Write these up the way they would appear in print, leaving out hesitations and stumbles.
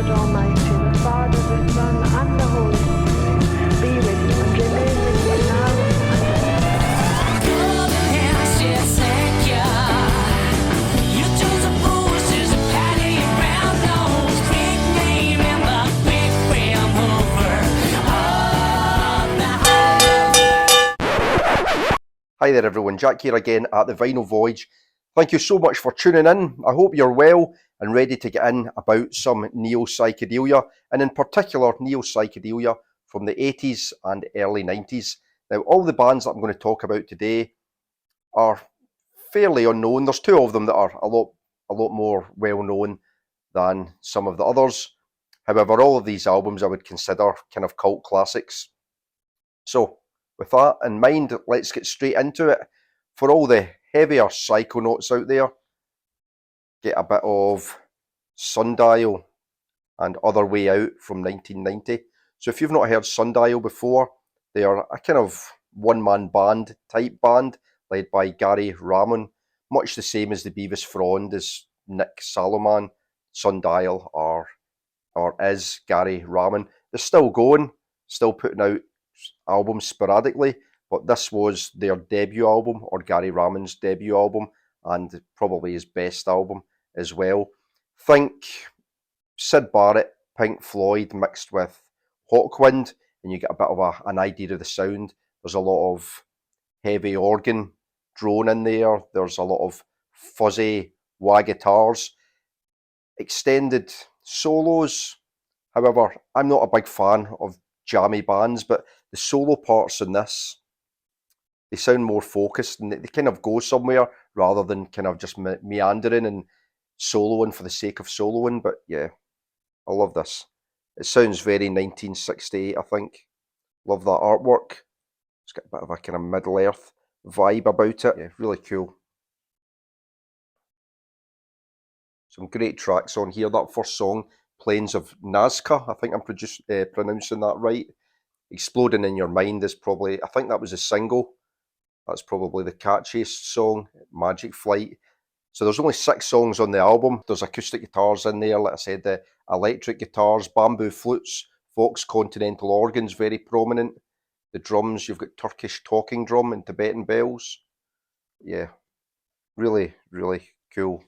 God Almighty, the Father, the Son, and the Holy Spirit, be with you and remain with you now and Hi there everyone, Jack here again at the Vinyl Voyage. Thank you so much for tuning in. I hope you're well and ready to get in about some neo-psychedelia, and in particular neo-psychedelia from the 80s and early 90s. Now, all the bands that I'm going to talk about today are fairly unknown. There's two of them that are a lot more well known than some of the others. However, all of these albums I would consider kind of cult classics. So, with that in mind, let's get straight into it. For all the heavier psychonauts out there, get a bit of Sundial and Other Way Out from 1990. So if you've not heard Sundial before, they are a kind of one-man band type band led by Gary Ramon, much the same as the Beavis Frond as Nick Salomon. Sundial is Gary Ramon. They're still going, still putting out albums sporadically, but this was their debut album, or Gary Ramon's debut album, and probably his best album as well. Think Syd Barrett, Pink Floyd mixed with Hawkwind, and you get a bit of an idea of the sound. There's a lot of heavy organ drone in there. There's a lot of fuzzy wah guitars, extended solos. However, I'm not a big fan of jammy bands, but the solo parts in this, they sound more focused and they kind of go somewhere rather than kind of just meandering and soloing for the sake of soloing. But yeah, I love this. It sounds very 1968, I think. Love that artwork. It's got a bit of a kind of Middle-earth vibe about it. Yeah, really cool. Some great tracks on here. That first song, Plains of Nazca, I think I'm pronouncing that right. Exploding in Your Mind is probably, I think that was a single. That's probably the catchiest song, Magic Flight. So there's only 6 songs on the album. There's acoustic guitars in there, like I said, the electric guitars, bamboo flutes, Vox continental organs, very prominent. The drums, you've got Turkish talking drum and Tibetan bells. Yeah, really, really cool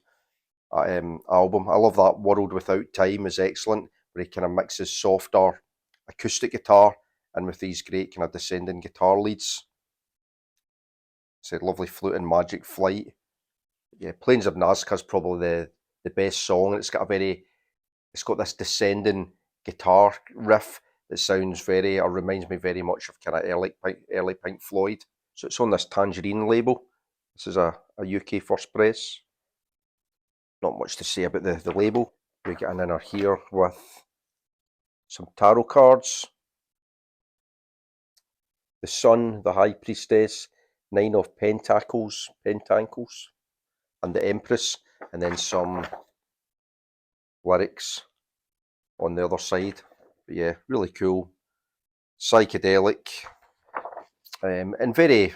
album. I love that World Without Time is excellent, where he kind of mixes softer acoustic guitar and with these great kind of descending guitar leads. Said lovely flute and Magic Flight. Yeah, Plains of Nazca is probably the best song. It's got this descending guitar riff that sounds reminds me very much of kind of early Pink Floyd. So it's on this Tangerine label. This is a UK first press. Not much to say about the label. We get an inner here with some tarot cards. The Sun, the High Priestess, 9 of Pentacles, and the Empress, and then some lyrics on the other side. But yeah, really cool, psychedelic, and very,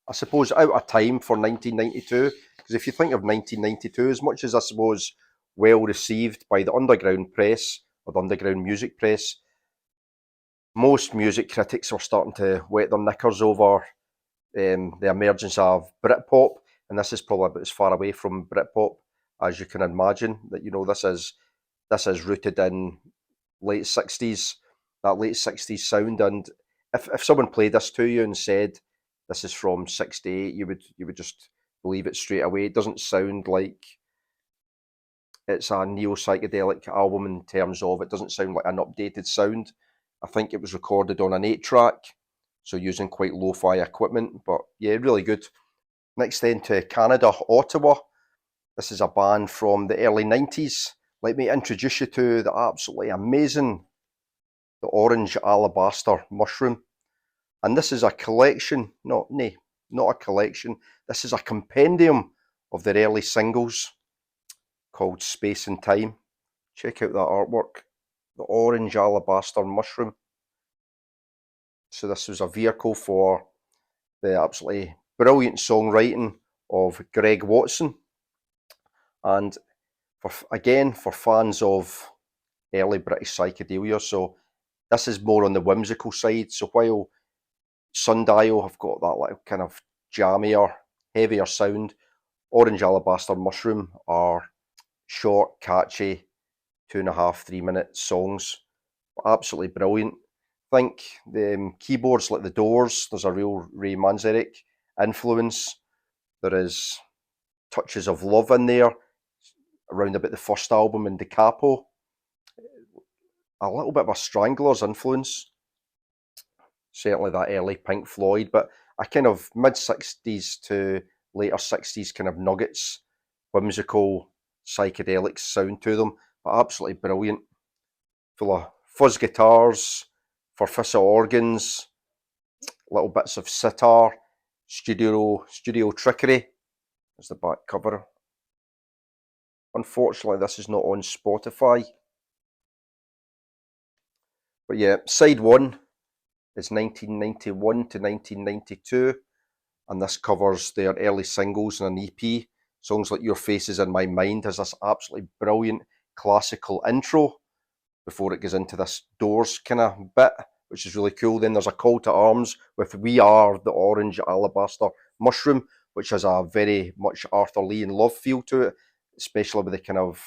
I suppose, out of time for 1992. Because if you think of 1992, as much as I suppose well received by the underground press or the underground music press, most music critics were starting to wet their knickers over the emergence of Britpop, and this is probably about as far away from Britpop as you can imagine. That, you know, this is rooted in late 60s, that late 60s sound. And if someone played this to you and said this is from 68, you would just believe it straight away. It doesn't sound like it's a neo-psychedelic album in terms of, it doesn't sound like an updated sound. I think it was recorded on an 8-track, so using quite lo-fi equipment, but yeah, really good. Next then to Canada, Ottawa. This is a band from the early 90s. Let me introduce you to the absolutely amazing, the Orange Alabaster Mushroom. And this is a collection, not a collection, this is a compendium of their early singles called Space and Time. Check out that artwork, the Orange Alabaster Mushroom. So this was a vehicle for the absolutely brilliant songwriting of Greg Watson. And for fans of early British psychedelia. So this is more on the whimsical side. So while Sundial have got that like kind of jammier, heavier sound, Orange Alabaster Mushroom are short, catchy, 2.5, 3 minute songs. Absolutely brilliant. I think the keyboards like the Doors, there's a real Ray Manzarek influence. There is touches of Love in there, around about the first album in Da Capo. A little bit of a Stranglers influence, certainly that early Pink Floyd, but a kind of mid-60s to later 60s kind of nuggets, whimsical, psychedelic sound to them, but absolutely brilliant. Full of fuzz guitars, farfisa organs, little bits of sitar, studio trickery. There's the back cover. Unfortunately, this is not on Spotify. But yeah, side one is 1991 to 1992, and this covers their early singles and an EP. Songs like Your Face Is In My Mind has this absolutely brilliant classical intro before it goes into this Doors kind of bit, which is really cool. Then there's a call to arms with We Are the Orange Alabaster Mushroom, which has a very much Arthur Lee and Love feel to it, especially with the kind of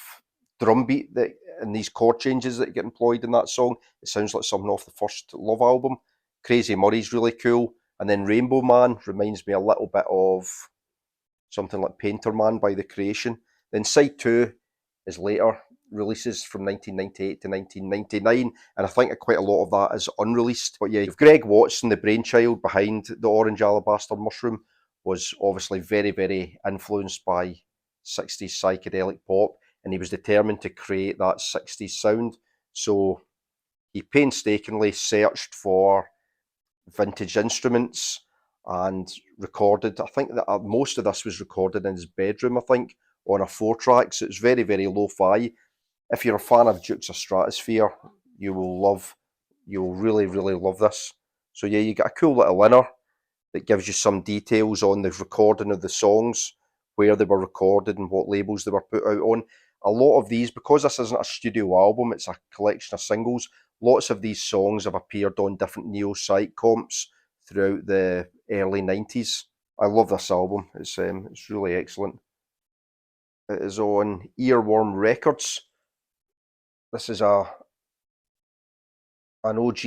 drum beat that and these chord changes that get employed in that song. It sounds like something off the first Love album. Crazy Murray's really cool. And then Rainbow Man reminds me a little bit of something like Painter Man by The Creation. Then side two is later releases from 1998 to 1999, and I think quite a lot of that is unreleased. But yeah, you've Greg Watson, the brainchild behind the Orange Alabaster Mushroom, was obviously very, very influenced by 60s psychedelic pop, and he was determined to create that 60s sound. So he painstakingly searched for vintage instruments and recorded. I think that most of this was recorded in his bedroom, I think, on a 4-track. So it's very, very lo-fi. If you're a fan of Dukes of Stratosphere, you'll really, really love this. So yeah, you get a cool little inner that gives you some details on the recording of the songs, where they were recorded and what labels they were put out on. A lot of these, because this isn't a studio album, it's a collection of singles, lots of these songs have appeared on different neo-psych comps throughout the early 90s. I love this album. It's really excellent. It is on Earworm Records. This is an OG.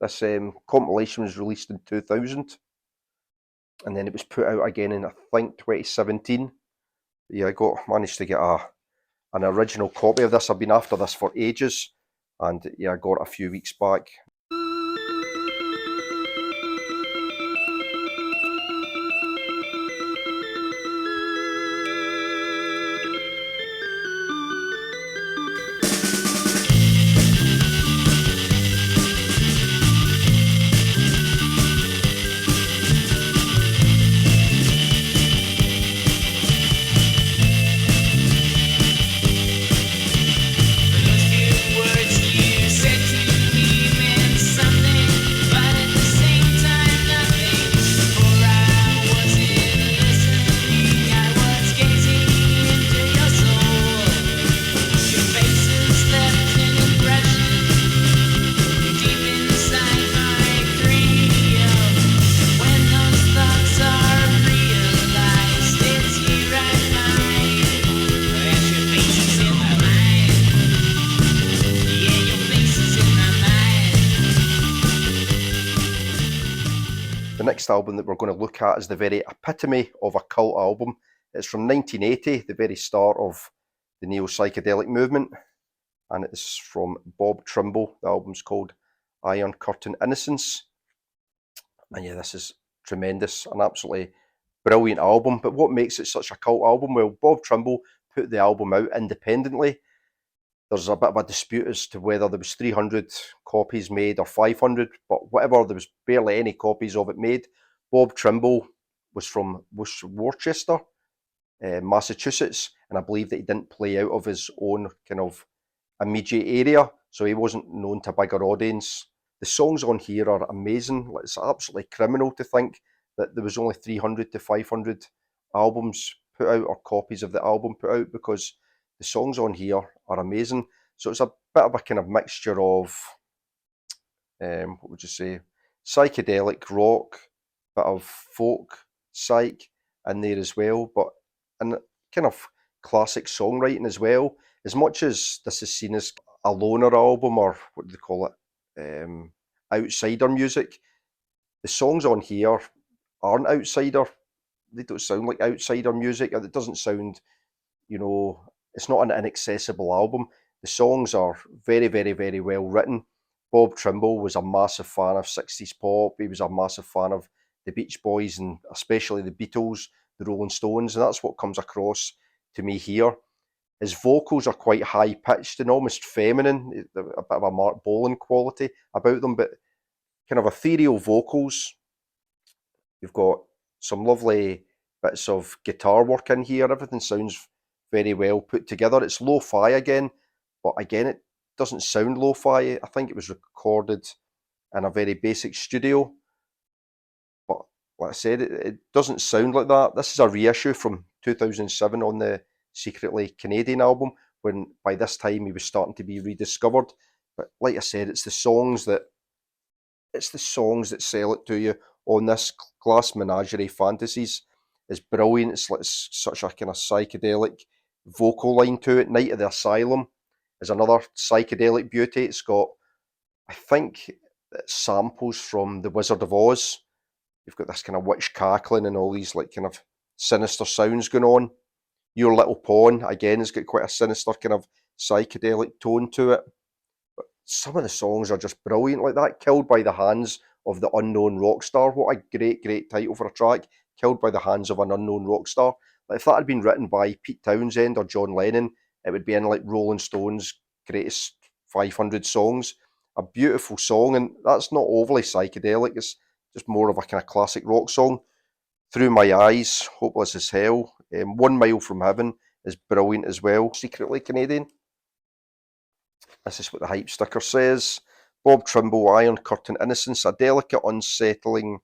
This compilation was released in 2000, and then it was put out again in I think 2017. Yeah, managed to get an original copy of this. I've been after this for ages, and yeah, I got it a few weeks back. The next album that we're going to look at is the very epitome of a cult album. It's from 1980, the very start of the Neo-Psychedelic movement, and it's from Bob Trimble. The album's called Iron Curtain Innocence. And yeah, this is tremendous, an absolutely brilliant album. But what makes it such a cult album? Well, Bob Trimble put the album out independently. There's a bit of a dispute as to whether there was 300 copies made or 500, but whatever, there was barely any copies of it made. Bob Trimble was from Worcester, Massachusetts, and I believe that he didn't play out of his own kind of immediate area, so he wasn't known to a bigger audience. The songs on here are amazing. It's absolutely criminal to think that there was only 300 to 500 albums put out or copies of the album put out, because the songs on here are amazing. So it's a bit of a kind of mixture of, what would you say, psychedelic rock, bit of folk psych in there as well, but and kind of classic songwriting as well. As much as this is seen as a loner album, or what do they call it, outsider music, the songs on here aren't outsider. They don't sound like outsider music. It doesn't sound, it's not an inaccessible album. The songs are very, very, very well written. Bob Trimble was a massive fan of 60s pop. He was a massive fan of the Beach Boys and especially the Beatles, the Rolling Stones, and that's what comes across to me here. His vocals are quite high pitched and almost feminine, a bit of a Mark Bolan quality about them, but kind of ethereal vocals. You've got some lovely bits of guitar work in here. Everything sounds very well put together. It's lo-fi again, but again, it doesn't sound lo-fi. I think it was recorded in a very basic studio, but like I said, it doesn't sound like that. This is a reissue from 2007 on the Secretly Canadian album, when by this time he was starting to be rediscovered. But like I said, it's the songs that sell it to you on this Glass Menagerie Fantasies. Is brilliant. It's such a kind of psychedelic vocal line to it. Night of the Asylum is another psychedelic beauty. It's got, I think, samples from The Wizard of Oz. You've got this kind of witch cackling and all these like kind of sinister sounds going on. Your Little Pawn, again, has got quite a sinister kind of psychedelic tone to it. But some of the songs are just brilliant, like that Killed by the Hands of the Unknown Rock Star. What a great, great title for a track. Killed by the Hands of an Unknown Rock Star. Like if that had been written by Pete Townsend or John Lennon, it would be in like Rolling Stone's greatest 500 songs. A beautiful song, and that's not overly psychedelic. It's just more of a kind of classic rock song. Through My Eyes, Hopeless as Hell. 1 Mile from Heaven is brilliant as well. Secretly Canadian. This is what the hype sticker says. Bob Trimble, Iron Curtain Innocence, a delicate, unsettling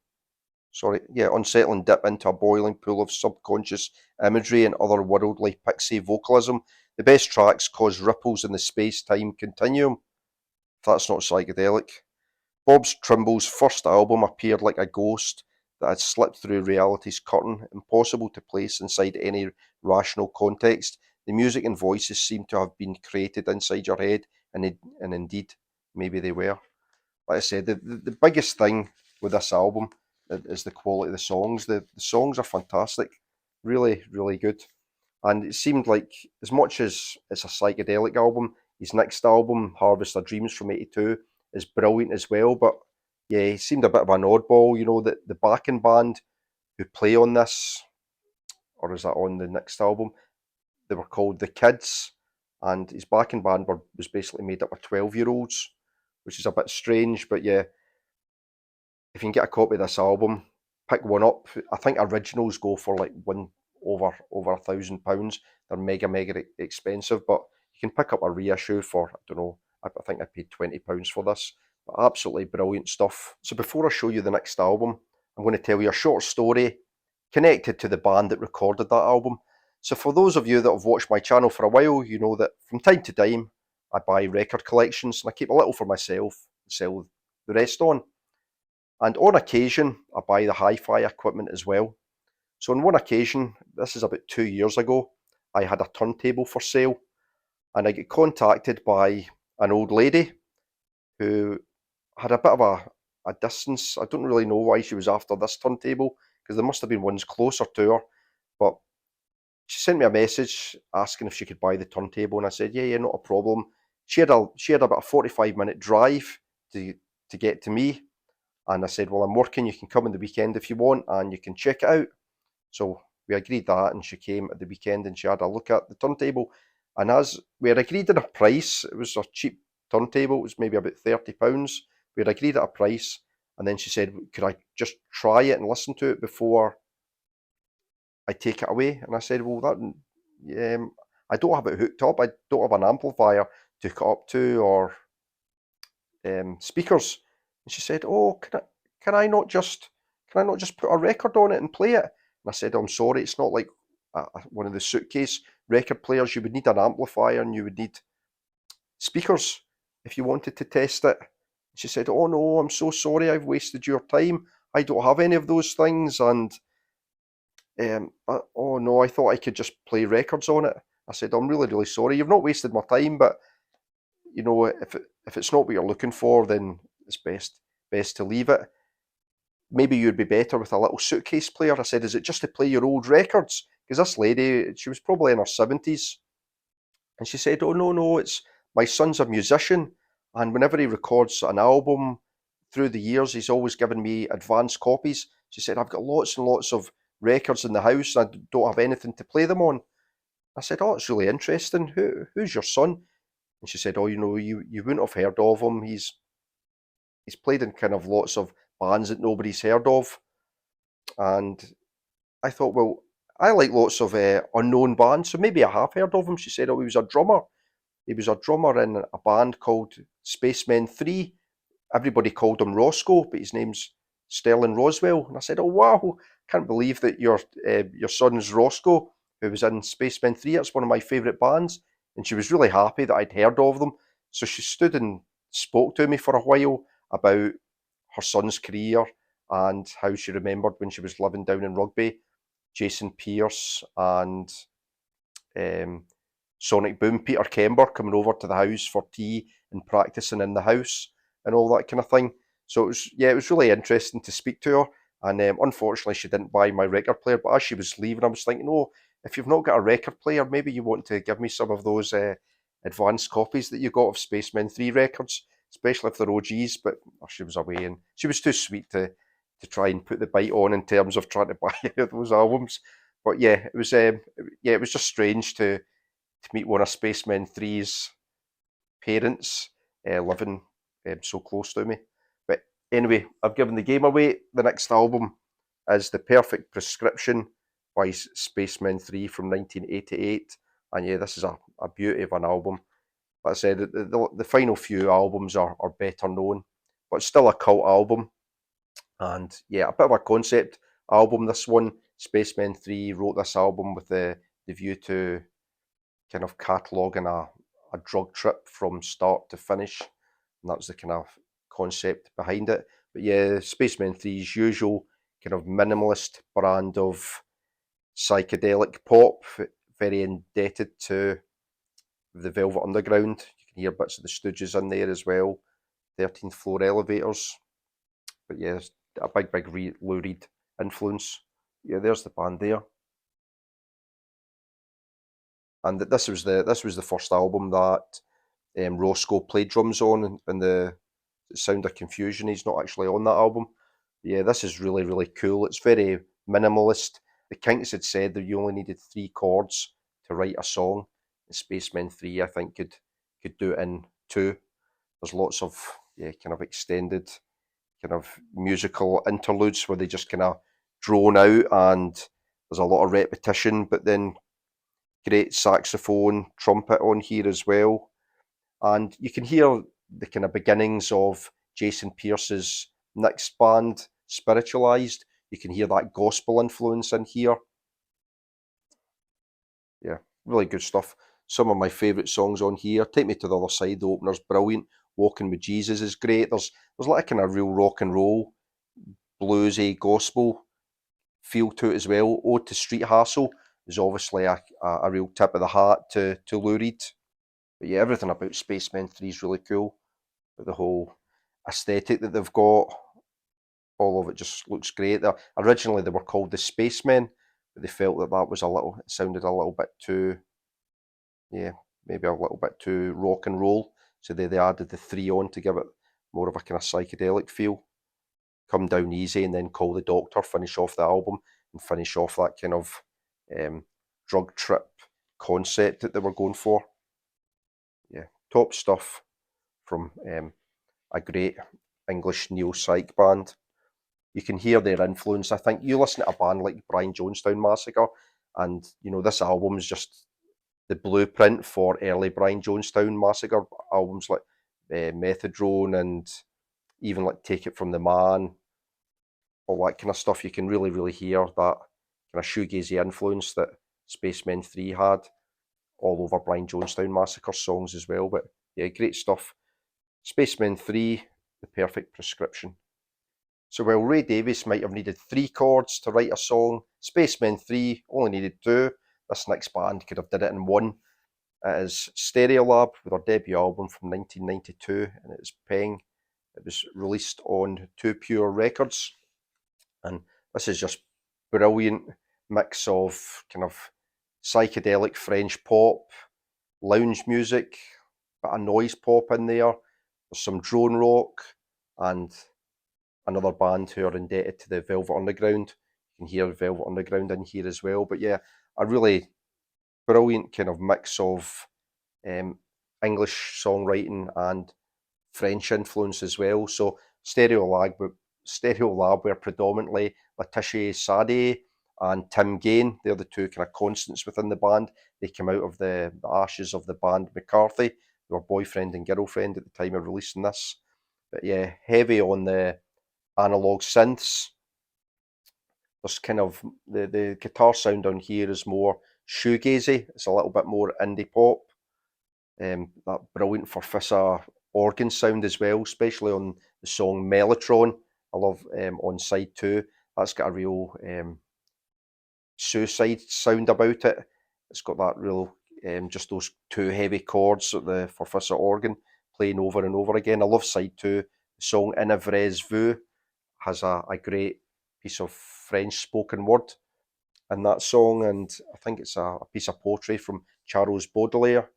dip into a boiling pool of subconscious imagery and otherworldly pixie vocalism. The best tracks cause ripples in the space-time continuum. If that's not psychedelic. Bob Trimble's first album appeared like a ghost that had slipped through reality's curtain, impossible to place inside any rational context. The music and voices seem to have been created inside your head, and indeed, maybe they were. Like I said, the biggest thing with this album is the quality of the songs. The songs are fantastic, really, really good. And it seemed like, as much as it's a psychedelic album, his next album, Harvest of Dreams from '82, is brilliant as well. But yeah, he seemed a bit of an oddball. That the backing band who play on this, or is that on the next album? They were called The Kids, and his backing band was basically made up of 12-year-olds, which is a bit strange. But yeah, if you can get a copy of this album, pick one up. I think originals go for like over £1,000. They're mega expensive, but you can pick up a reissue for, I don't know, I think I paid £20 for this. But absolutely brilliant stuff. So before I show you the next album, I'm going to tell you a short story connected to the band that recorded that album. So for those of you that have watched my channel for a while, you know that from time to time I buy record collections and I keep a little for myself and sell the rest on. And on occasion, I buy the hi-fi equipment as well. So on one occasion, this is about 2 years ago, I had a turntable for sale, and I get contacted by an old lady who had a bit of a distance. I don't really know why she was after this turntable, because there must have been ones closer to her, but she sent me a message asking if she could buy the turntable, and I said, yeah, not a problem. She had about a 45-minute drive to get to me, and I said, well, I'm working, you can come on the weekend if you want, and you can check it out. So we agreed that, and she came at the weekend and she had a look at the turntable. And as we had agreed on a price, it was a cheap turntable, it was maybe about £30. We had agreed at a price, and then she said, could I just try it and listen to it before I take it away? And I said, well, I don't have it hooked up, I don't have an amplifier to hook it up to, or speakers. And she said, oh, can I not just put a record on it and play it? And I said, I'm sorry, it's not like one of the suitcase record players. You would need an amplifier and you would need speakers if you wanted to test it. She said, oh no, I'm so sorry, I've wasted your time. I don't have any of those things. And oh no, I thought I could just play records on it. I said, I'm really, really sorry. You've not wasted my time, but you know, if it's not what you're looking for, then it's best to leave it. Maybe you'd be better with a little suitcase player. I said, is it just to play your old records? Because this lady, she was probably in her 70s. And she said, oh, no, it's my son's a musician. And whenever he records an album through the years, he's always given me advance copies. She said, I've got lots and lots of records in the house and I don't have anything to play them on. I said, oh, it's really interesting. Who's your son? And she said, oh, you wouldn't have heard of him. He's played in kind of lots of bands that nobody's heard of. And I thought, well, I like lots of unknown bands, so maybe I have heard of him. She said, oh, he was a drummer. He was a drummer in a band called Spacemen 3. Everybody called him Roscoe, but his name's Sterling Roswell. And I said, oh, wow, can't believe that your son's Roscoe, who was in Spacemen 3. That's one of my favourite bands. And she was really happy that I'd heard of them. So she stood and spoke to me for a while about her son's career and how she remembered when she was living down in Rugby, Jason Pierce and Sonic Boom, Peter Kember coming over to the house for tea and practicing in the house and all that kind of thing. So it was really interesting to speak to her. And unfortunately, she didn't buy my record player. But as she was leaving, I was thinking, oh, if you've not got a record player, maybe you want to give me some of those advanced copies that you got of Spacemen 3 records, especially if they're OGs. But she was away and she was too sweet to try and put the bite on in terms of trying to buy any of those albums. But yeah, it was just strange to meet one of Spacemen 3's parents living so close to me. But anyway, I've given the game away. The next album is The Perfect Prescription by Spacemen 3 from 1988. And yeah, this is a beauty of an album. Like I said, the final few albums are better known, but it's still a cult album. And yeah, a bit of a concept album, this one. Spacemen 3 wrote this album with the view to kind of cataloguing a drug trip from start to finish. And that was the kind of concept behind it. But yeah, Spacemen 3's usual kind of minimalist brand of psychedelic pop, very indebted to the Velvet Underground. You can hear bits of the Stooges in there as well. 13th Floor Elevators. But yeah, a big Lou Reed influence. Yeah, there's the band there. And this was the first album that Roscoe played drums on, and the Sound of Confusion. He's not actually on that album. Yeah, this is really, really cool. It's very minimalist. The Kinks had said that you only needed 3 chords to write a song. The Spacemen 3, I think, could do it in 2. There's lots of kind of extended kind of musical interludes where they just kind of drone out, and there's a lot of repetition, but then great saxophone, trumpet on here as well. And you can hear the kind of beginnings of Jason Pierce's next band, Spiritualized. You can hear that gospel influence in here. Yeah, really good stuff. Some of my favourite songs on here. Take Me to the Other Side, the opener's brilliant. Walking with Jesus is great. There's like a kind of real rock and roll, bluesy, gospel feel to it as well. Ode to Street Hassle is obviously a real tip of the hat to Lou Reed. But yeah, everything about Spacemen 3 is really cool. But the whole aesthetic that they've got, all of it just looks great. Originally they were called the Spacemen, but they felt that was it sounded a little bit too, maybe a little bit too rock and roll. So they added the 3 on to give it more of a kind of psychedelic feel. Come Down Easy and then Call the Doctor, finish off the album and finish off that kind of drug trip concept that they were going for. Yeah, top stuff from a great English neo-psych band. You can hear their influence. I think you listen to a band like Brian Jonestown Massacre, and this album is just the blueprint for early Brian Jonestown Massacre albums like Methadone and even like Take It From the Man, all that kind of stuff. You can really, really hear that kind of shoegazy influence that Spacemen 3 had all over Brian Jonestown Massacre songs as well. But yeah, great stuff. Spacemen 3, The Perfect Prescription. So while Ray Davies might have needed 3 chords to write a song, Spacemen 3 only needed 2. This next band could have did it in 1. It is Stereolab with their debut album from 1992, and it is Peng. It was released on Two Pure Records, and this is just brilliant mix of kind of psychedelic French pop, lounge music, bit of noise pop in there. There's some drone rock, and another band who are indebted to the Velvet Underground. You can hear Velvet Underground in here as well. But yeah, a really brilliant kind of mix of English songwriting and French influence as well. So Stereolab were predominantly Laetitia Sade and Tim Gain. They're the two kind of constants within the band. They came out of the ashes of the band McCarthy. They were boyfriend and girlfriend at the time of releasing this. But yeah, heavy on the analog synths. There's kind of the guitar sound on here is more shoegazy. It's a little bit more indie pop. That brilliant Farfisa organ sound as well, especially on the song Mellotron. I love on side 2. That's got a real suicide sound about it. It's got that real just those 2 heavy chords at the Farfisa organ playing over and over again. I love side 2. The song In a Vraise Vous has a great piece of French spoken word in that song, and I think it's a piece of poetry from Charles Baudelaire,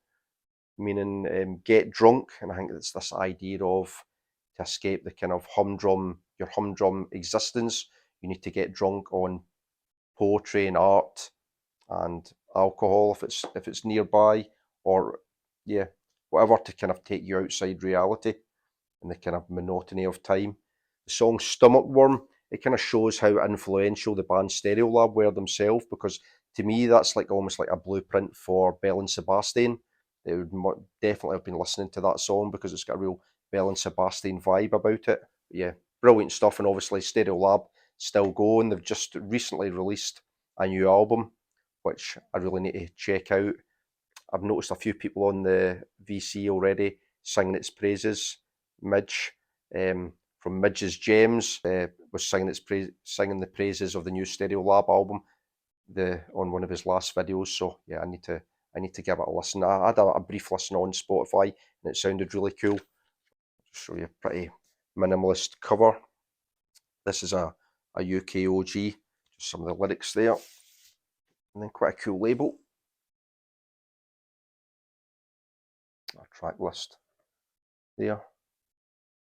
meaning get drunk, and I think it's this idea of to escape the kind of your humdrum existence, you need to get drunk on poetry and art and alcohol if it's nearby, or yeah, whatever to kind of take you outside reality and the kind of monotony of time. The song Stomach Worm, it kind of shows how influential the band Stereolab were themselves, because to me that's like almost like a blueprint for Belle and Sebastian. They would definitely have been listening to that song because it's got a real Belle and Sebastian vibe about it. But yeah, brilliant stuff, and obviously Stereolab still going. They've just recently released a new album, which I really need to check out. I've noticed a few people on the VC already singing its praises. Midge from Midge's Gems was singing the praises of the new Stereolab album on one of his last videos. So yeah, I need to give it a listen. I had a brief listen on Spotify and it sounded really cool. I'll show you a pretty minimalist cover. This is a UK OG, just some of the lyrics there, and then quite a cool label. A track list there.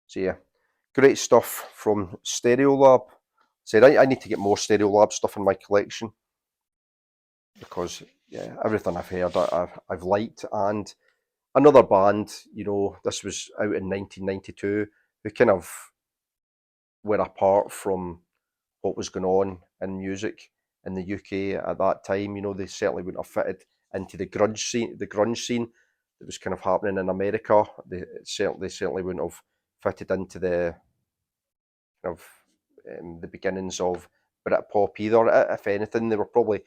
So yeah, great stuff from Stereolab. Said I need to get more Stereolab stuff in my collection, because yeah, everything I've heard I've liked. And another band, this was out in 1992, who kind of were apart from what was going on in music in the UK at that time. They certainly wouldn't have fitted into the grunge scene that was kind of happening in America. They certainly wouldn't have fitted into the kind of the beginnings of Britpop either. If anything, they were probably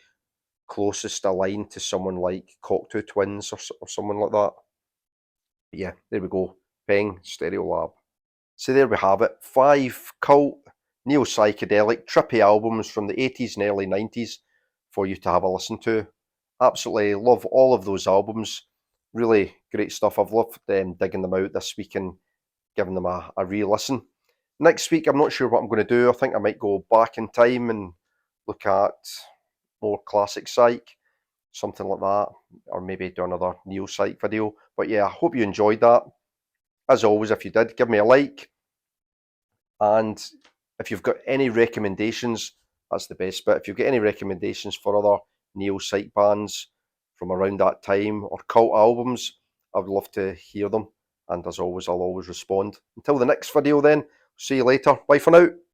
closest aligned to someone like Cocteau Twins or someone like that. But yeah, there we go. Peng, Stereolab. So there we have it. 5 cult, neo-psychedelic, trippy albums from the 80s and early 90s for you to have a listen to. Absolutely love all of those albums. Really great stuff. I've loved digging them out this week and giving them a re-listen. Next week, I'm not sure what I'm going to do. I think I might go back in time and look at more classic psych, something like that, or maybe do another neo-psych video. But yeah, I hope you enjoyed that. As always, if you did, give me a like. And if you've got any recommendations, that's the best bit. If you've got any recommendations for other neo-psych bands from around that time or cult albums, I would love to hear them. And as always, I'll always respond. Until the next video then, see you later. Bye for now.